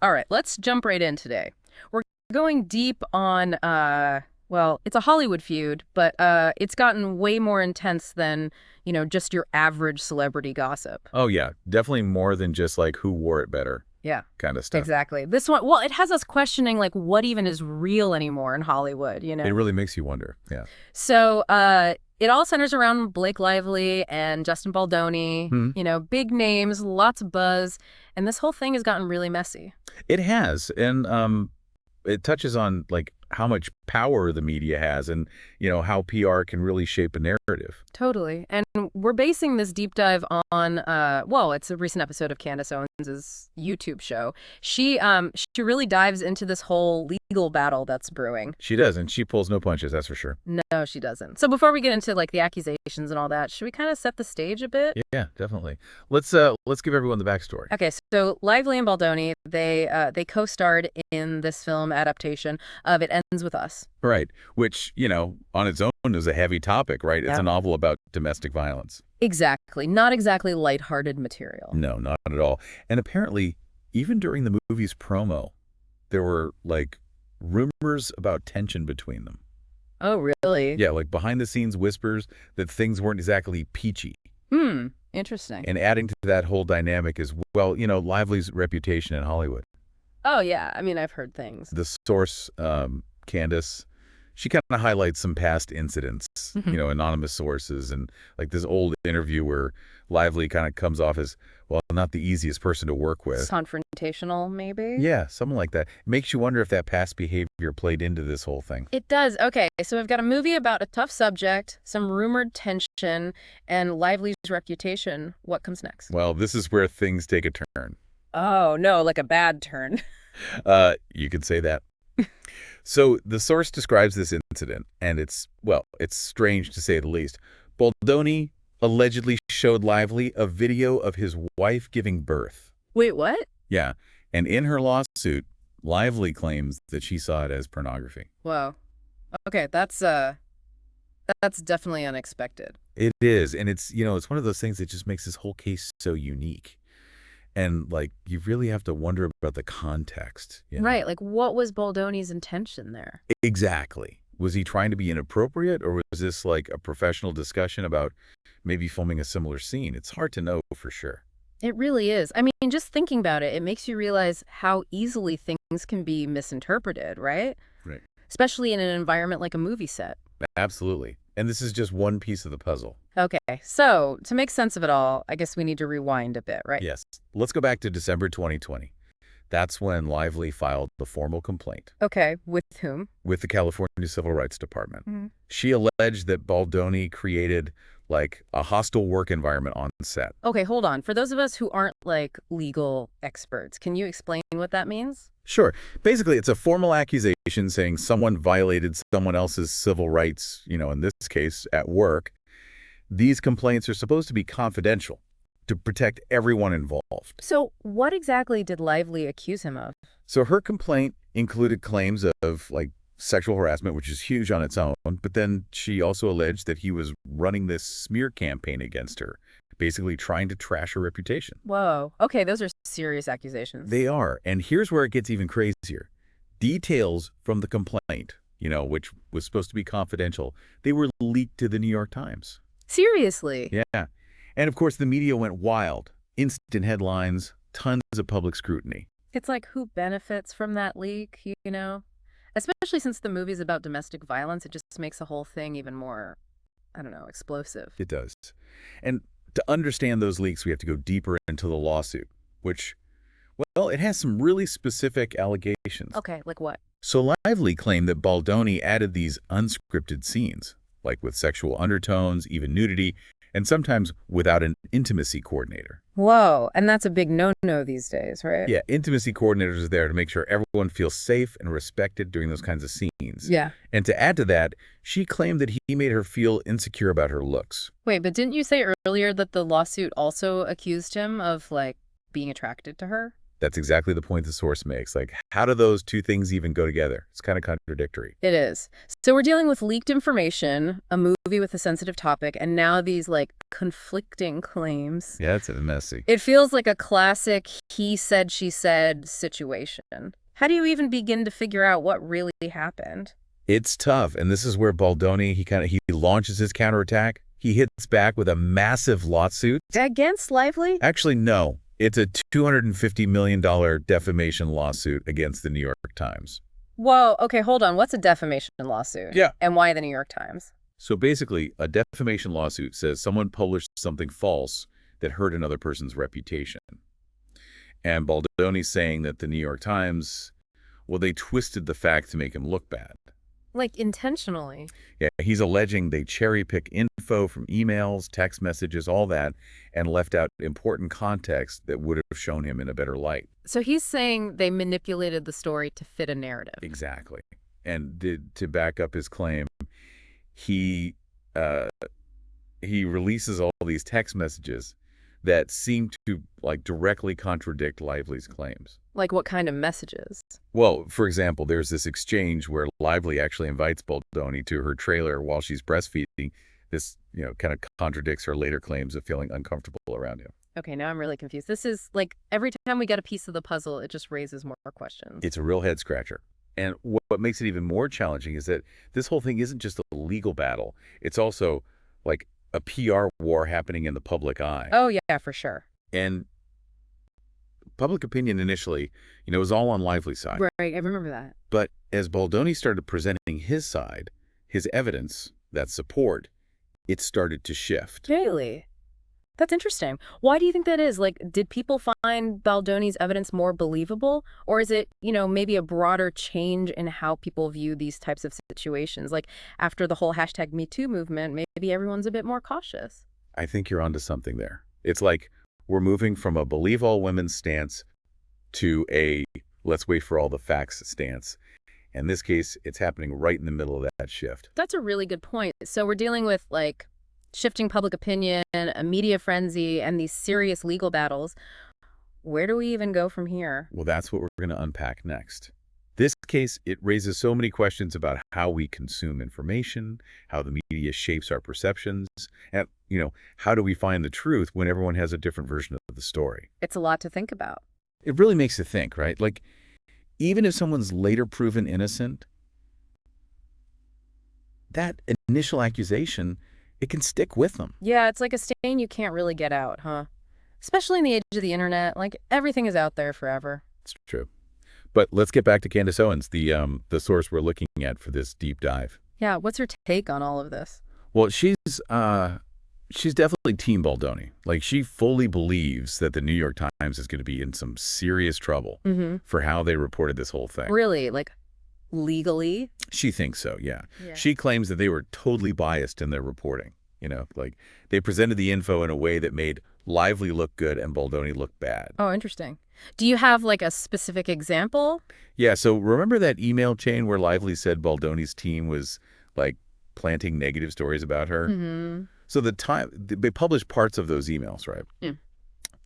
All right, let's jump right in today. We're going deep on, well, it's a Hollywood feud, but it's gotten way more intense than, just your average celebrity gossip. Oh yeah, definitely more than just like who wore it better Yeah, kind of stuff. exactly. This one, well, it has us questioning, like, what even is real anymore in Hollywood? It really makes you wonder. Yeah. So, it all centers around Blake Lively and Justin Baldoni, Hmm. big names, lots of buzz, and this whole thing has gotten really messy. It has, and it touches on like how much power the media has, and how PR can really shape a narrative. Totally. And we're basing this deep dive on well, it's a recent episode of Candace Owens' YouTube show. She really dives into this whole legal battle that's brewing. She does, and she pulls no punches, that's for sure. No, she doesn't. So before we get into like the accusations and all that, should we kind of set the stage a bit? Yeah, definitely. Let's give everyone the backstory. Okay, so Lively and Baldoni, they co-starred in this film adaptation of It Ends With Us. Right, which on its own is a heavy topic, right? It's Yeah. a novel about domestic violence. Exactly. Not exactly lighthearted material. No, not at all. And apparently, even during the movie's promo, there were like rumors about tension between them. Oh, really? Yeah, like behind the scenes whispers that things weren't exactly peachy. Interesting. And adding to that whole dynamic is, well, Lively's reputation in Hollywood. Oh, yeah. I mean, I've heard things. The source, Candace, she kind of highlights some past incidents, anonymous sources, and like this old interview where Lively kind of comes off as, well, not the easiest person to work with. Confrontational, maybe? Yeah, something like that. It makes you wonder if that past behavior played into this whole thing. It does. Okay, so we've got a movie about a tough subject, some rumored tension, and Lively's reputation. What comes next? Well, this is where things take a turn. Oh, no, like a bad turn. You could say that. So the source describes this incident, and it's strange to say the least. Baldoni allegedly showed Lively a video of his wife giving birth. Wait, what? Yeah, and in her lawsuit, Lively claims that she saw it as pornography. Whoa. Okay, that's definitely unexpected. It is, and it's one of those things that just makes this whole case so unique. And like you really have to wonder about the context. Right, like what was Baldoni's intention there? Exactly. Was he trying to be inappropriate, or was this like a professional discussion about maybe filming a similar scene? It's hard to know for sure. It really is. I mean, just thinking about it, it makes you realize how easily things can be misinterpreted, right? Right. Especially in an environment like a movie set. Absolutely. And this is just one piece of the puzzle. Okay, so to make sense of it all, I guess we need to rewind a bit, right? Yes. Let's go back to December 2020. That's when Lively filed the formal complaint Okay, with whom? with the California Civil Rights Department. Mhm. She alleged that Baldoni created like a hostile work environment on set. Okay, hold on. For those of us who aren't like legal experts, can you explain what that means? Sure. Basically, it's a formal accusation saying someone violated someone else's civil rights, in this case, at work. These complaints are supposed to be confidential to protect everyone involved. So, what exactly did Lively accuse him of? So her complaint included claims of like sexual harassment, which is huge on its own, but then she also alleged that he was running this smear campaign against her, basically trying to trash her reputation. Whoa. Okay, those are serious accusations. They are, and here's where it gets even crazier. Details from the complaint, which was supposed to be confidential, they were leaked to the New York Times. Seriously? Yeah. And of course, the media went wild. Instant headlines, tons of public scrutiny. It's like who benefits from that leak? Especially since the movie's about domestic violence, it just makes the whole thing even more, I don't know, explosive. It does. And to understand those leaks, we have to go deeper into the lawsuit, which, well, it has some really specific allegations. Okay, like what? So Lively claimed that Baldoni added these unscripted scenes, like with sexual undertones, even nudity, and sometimes without an intimacy coordinator. Whoa, and that's a big no-no these days, right? Yeah, intimacy coordinators are there to make sure everyone feels safe and respected during those kinds of scenes. Yeah. And to add to that, she claimed that he made her feel insecure about her looks. Wait, but didn't you say earlier that the lawsuit also accused him of, like, being attracted to her? That's exactly the point the source makes. Like, how do those two things even go together? It's kind of contradictory. It is. So we're dealing with leaked information, a movie with a sensitive topic, and now these like conflicting claims. Yeah, it's messy. It feels like a classic he said, she said situation. How do you even begin to figure out what really happened? It's tough, and this is where Baldoni, he launches his counterattack. He hits back with a massive lawsuit. Against Lively? Actually, no. It's a $250 million defamation lawsuit against the New York Times. Whoa, okay, hold on. What's a defamation lawsuit? Yeah. And why the New York Times? So basically, a defamation lawsuit says someone published something false that hurt another person's reputation. And Baldoni's saying that the New York Times, well, they twisted the fact to make him look bad. Like intentionally? Yeah, he's alleging they cherry-pick info from emails, text messages, all that, and left out important context that would have shown him in a better light. So he's saying they manipulated the story to fit a narrative. Exactly. And to back up his claim, he releases all these text messages that seem to like directly contradict Lively's claims. Like what kind of messages? Well, for example, there's this exchange where Lively actually invites Baldoni to her trailer while she's breastfeeding. This, kind of contradicts her later claims of feeling uncomfortable around him. Okay, now I'm really confused. This is like every time we get a piece of the puzzle, it just raises more questions. It's a real head scratcher. And what makes it even more challenging is that this whole thing isn't just a legal battle. It's also like a PR war happening in the public eye. Oh, yeah, for sure. And public opinion initially, was all on Lively's side. Right, I remember that. But as Baldoni started presenting his side, his evidence, that support, it started to shift. Really? That's interesting. Why do you think that is? Like, did people find Baldoni's evidence more believable? Or is it, maybe a broader change in how people view these types of situations? Like, after the whole #MeToo movement, maybe everyone's a bit more cautious. I think you're onto something there. It's like we're moving from a believe all women stance to a let's wait for all the facts stance. In this case, it's happening right in the middle of that shift. That's a really good point. So we're dealing with, like, shifting public opinion, a media frenzy, and these serious legal battles. Where do we even go from here? Well, that's what we're going to unpack next. This case, it raises so many questions about how we consume information, how the media shapes our perceptions, and, how do we find the truth when everyone has a different version of the story? It's a lot to think about. It really makes you think, right? Like, even if someone's later proven innocent, that initial accusation, it can stick with them. Yeah, it's like a stain you can't really get out, huh? Especially in the age of the internet, like everything is out there forever. It's true. But let's get back to Candace Owens, the source we're looking at for this deep dive. Yeah, what's her take on all of this? Well, she's definitely Team Baldoni. Like, she fully believes that the New York Times is going to be in some serious trouble for how they reported this whole thing. Really? Like, legally? She thinks so, yeah. Yeah. She claims that they were totally biased in their reporting. Like they presented the info in a way that made Lively look good and Baldoni look bad. Oh, interesting. Do you have, like, a specific example? Yeah, so remember that email chain where Lively said Baldoni's team was, like, planting negative stories about her? Mm-hmm. So they published parts of those emails, right? Yeah.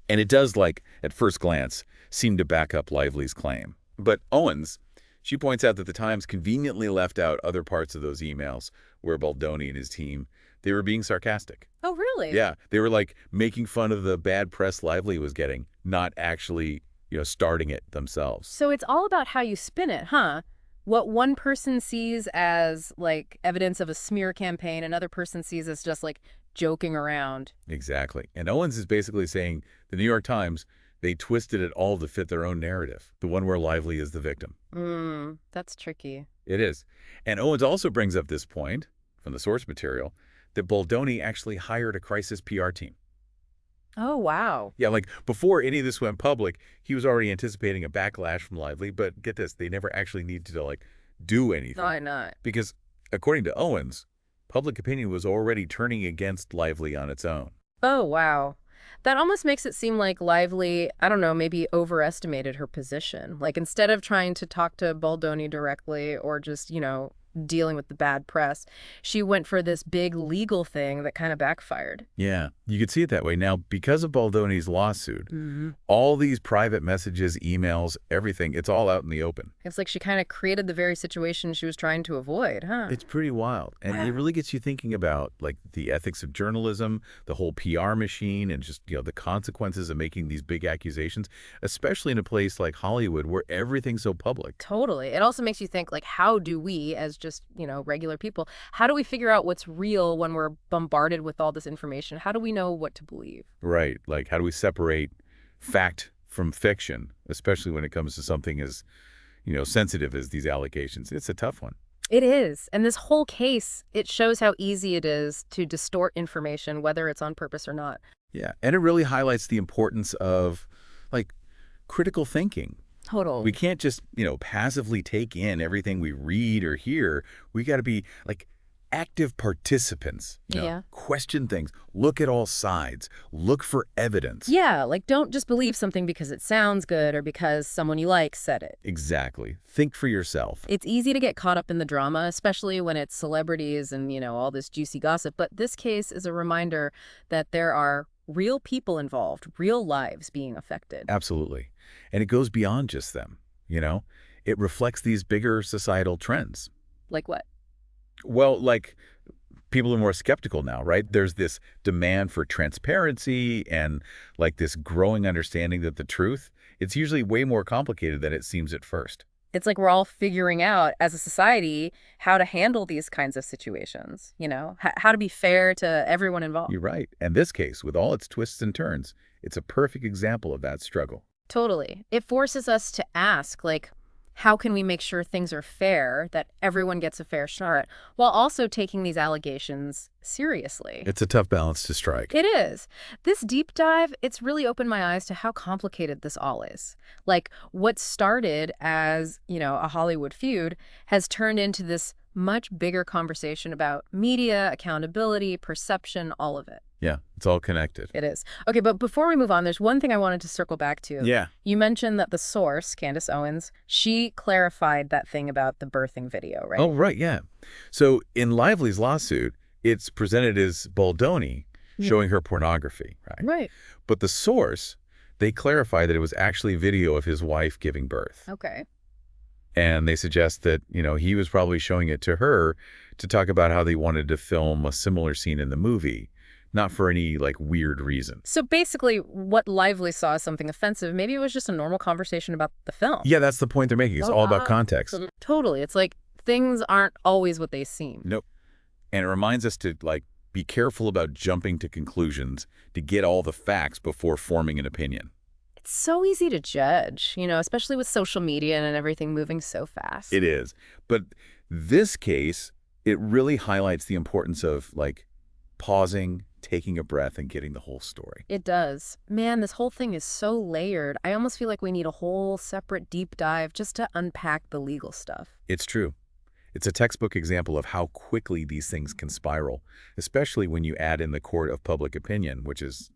And it does, like, at first glance, seem to back up Lively's claim. But Owens, she points out that the Times conveniently left out other parts of those emails where Baldoni and his team, they were being sarcastic. Oh, really? Yeah, they were, like, making fun of the bad press Lively was getting, not actually, starting it themselves. So it's all about how you spin it, huh? What one person sees as, like, evidence of a smear campaign, another person sees as just, like, joking around. Exactly. And Owens is basically saying the New York Times, they twisted it all to fit their own narrative, the one where Lively is the victim. That's tricky. It is. And Owens also brings up this point from the source material that Baldoni actually hired a crisis PR team. Oh, wow. Yeah, like before any of this went public, he was already anticipating a backlash from Lively, but get this, they never actually needed to, like, do anything. Why not? Because according to Owens, public opinion was already turning against Lively on its own. Oh, wow. That almost makes it seem like Lively, I don't know, maybe overestimated her position. Like, instead of trying to talk to Baldoni directly or just, dealing with the bad press. She went for this big legal thing that kind of backfired. Yeah, you could see it that way. Now, because of Baldoni's lawsuit, Hmm. all these private messages, emails, everything, it's all out in the open. It's like she kind of created the very situation she was trying to avoid, huh? It's pretty wild. And it really gets you thinking about like the ethics of journalism, the whole PR machine, and just, the consequences of making these big accusations, especially in a place like Hollywood where everything's so public. Totally. It also makes you think, like, how do we, as just, regular people, how do we figure out what's real when we're bombarded with all this information? How do we know what to believe? Right. Like, how do we separate fact from fiction, especially when it comes to something as, sensitive as these allegations? It's a tough one. It is. And this whole case, it shows how easy it is to distort information, whether it's on purpose or not. Yeah. And it really highlights the importance of, like, critical thinking. We Totally. can't just, passively take in everything we read or hear. We got to be like active participants, Yeah. question things, look at all sides, look for evidence. Yeah, like don't just believe something because it sounds good or because someone you like said it. Exactly. Think for yourself. It's easy to get caught up in the drama, especially when it's celebrities and, all this juicy gossip. But this case is a reminder that there are real people involved, real lives being affected. Absolutely. And it goes beyond just them, It reflects these bigger societal trends. Like what? Well, like people are more skeptical now, right? There's this demand for transparency and like this growing understanding that the truth, it's usually way more complicated than it seems at first. It's like we're all figuring out as a society how to handle these kinds of situations, how to be fair to everyone involved. You're right. And this case, with all its twists and turns, it's a perfect example of that struggle. Totally. It forces us to ask, like, how can we make sure things are fair, that everyone gets a fair shot, while also taking these allegations seriously? It's a tough balance to strike. It is. This deep dive, it's really opened my eyes to how complicated this all is. Like, what started as, a Hollywood feud has turned into this much bigger conversation about media, accountability, perception, all of it. Yeah, it's all connected. It is. Okay, but before we move on, there's one thing I wanted to circle back to. Yeah. You mentioned that the source, Candace Owens, she clarified that thing about the birthing video, right? Oh, right, yeah. So in Lively's lawsuit, it's presented as Baldoni showing her pornography, right? Right. But the source, they clarify that it was actually video of his wife giving birth. Okay. And they suggest that, he was probably showing it to her to talk about how they wanted to film a similar scene in the movie, not for any, like, weird reason. So basically, what Lively saw as something offensive, maybe it was just a normal conversation about the film. Yeah, that's the point they're making. It's all about context. Totally. It's like things aren't always what they seem. Nope. And it reminds us to, like, be careful about jumping to conclusions to get all the facts before forming an opinion. It's so easy to judge, especially with social media and everything moving so fast. It is. But this case, it really highlights the importance of, like, pausing, taking a breath, and getting the whole story. It does. Man, this whole thing is so layered. I almost feel like we need a whole separate deep dive just to unpack the legal stuff. It's true. It's a textbook example of how quickly these things can spiral, especially when you add in the court of public opinion, which is,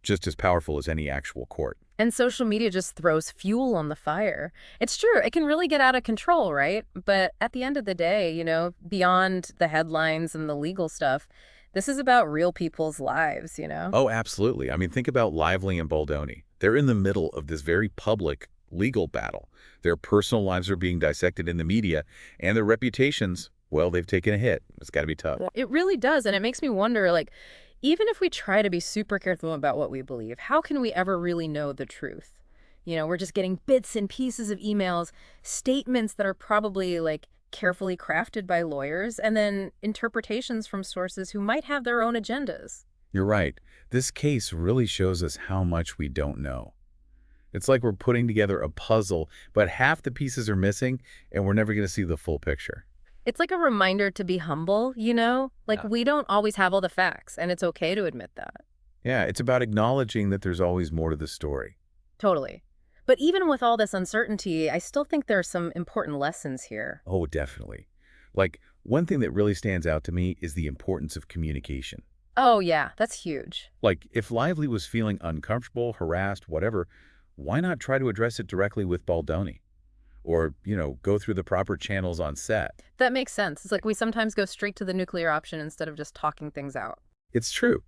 just as powerful as any actual court. And social media just throws fuel on the fire. It's true, it can really get out of control, right? But at the end of the day, beyond the headlines and the legal stuff, this is about real people's lives. Oh, absolutely. I mean, think about Lively and Baldoni. They're in the middle of this very public legal battle. Their personal lives are being dissected in the media, and their reputations, well, they've taken a hit. It's got to be tough. It really does, and it makes me wonder, like, even if we try to be super careful about what we believe, how can we ever really know the truth? We're just getting bits and pieces of emails, statements that are probably, like, carefully crafted by lawyers, and then interpretations from sources who might have their own agendas. You're right. This case really shows us how much we don't know. It's like we're putting together a puzzle, but half the pieces are missing, and we're never going to see the full picture. It's like a reminder to be humble, Like, Yeah. we don't always have all the facts, and it's okay to admit that. Yeah, it's about acknowledging that there's always more to the story. Totally. But even with all this uncertainty, I still think there are some important lessons here. Oh, definitely. Like, one thing that really stands out to me is the importance of communication. Oh, yeah, that's huge. Like, if Lively was feeling uncomfortable, harassed, whatever, why not try to address it directly with Baldoni? or, go through the proper channels on set. That makes sense. It's like we sometimes go straight to the nuclear option instead of just talking things out. It's true.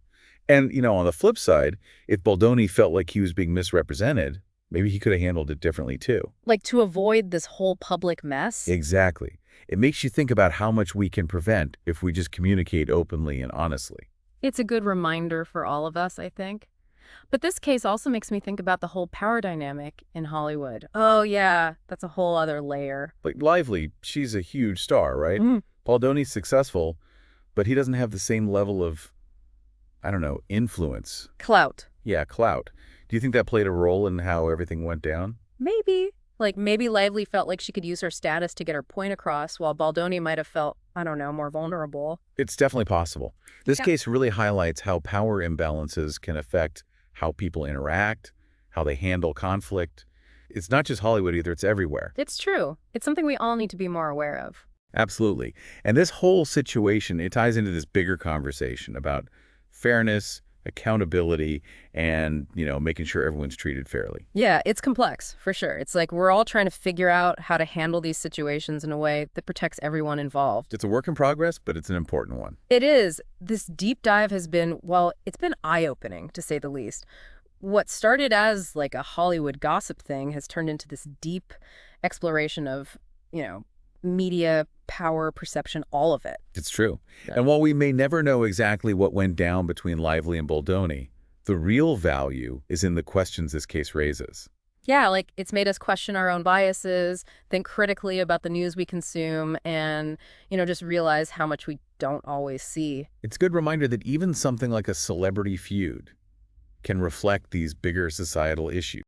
And, on the flip side, if Baldoni felt like he was being misrepresented, maybe he could have handled it differently too. Like to avoid this whole public mess? Exactly. It makes you think about how much we can prevent if we just communicate openly and honestly. It's a good reminder for all of us, I think. But this case also makes me think about the whole power dynamic in Hollywood. Oh, yeah, that's a whole other layer. Like Lively, she's a huge star, right? Mm. Baldoni's successful, but he doesn't have the same level of, I don't know, influence. Clout. Yeah, clout. Do you think that played a role in how everything went down? Maybe. Like maybe Lively felt like she could use her status to get her point across, while Baldoni might have felt, I don't know, more vulnerable. It's definitely possible. This Yeah. case really highlights how power imbalances can affect how people interact, how they handle conflict. It's not just Hollywood either, it's everywhere. It's true. It's something we all need to be more aware of. Absolutely. And this whole situation, it ties into this bigger conversation about fairness, accountability, and, making sure everyone's treated fairly. Yeah, it's complex, for sure. It's like we're all trying to figure out how to handle these situations in a way that protects everyone involved. It's a work in progress, but it's an important one. It is. This deep dive has been, well, it's been eye-opening, to say the least. What started as like a Hollywood gossip thing has turned into this deep exploration of, media, power, perception, all of it. It's true. Yeah. And while we may never know exactly what went down between Lively and Baldoni, the real value is in the questions this case raises. Yeah, like it's made us question our own biases, think critically about the news we consume, and, just realize how much we don't always see. It's a good reminder that even something like a celebrity feud can reflect these bigger societal issues.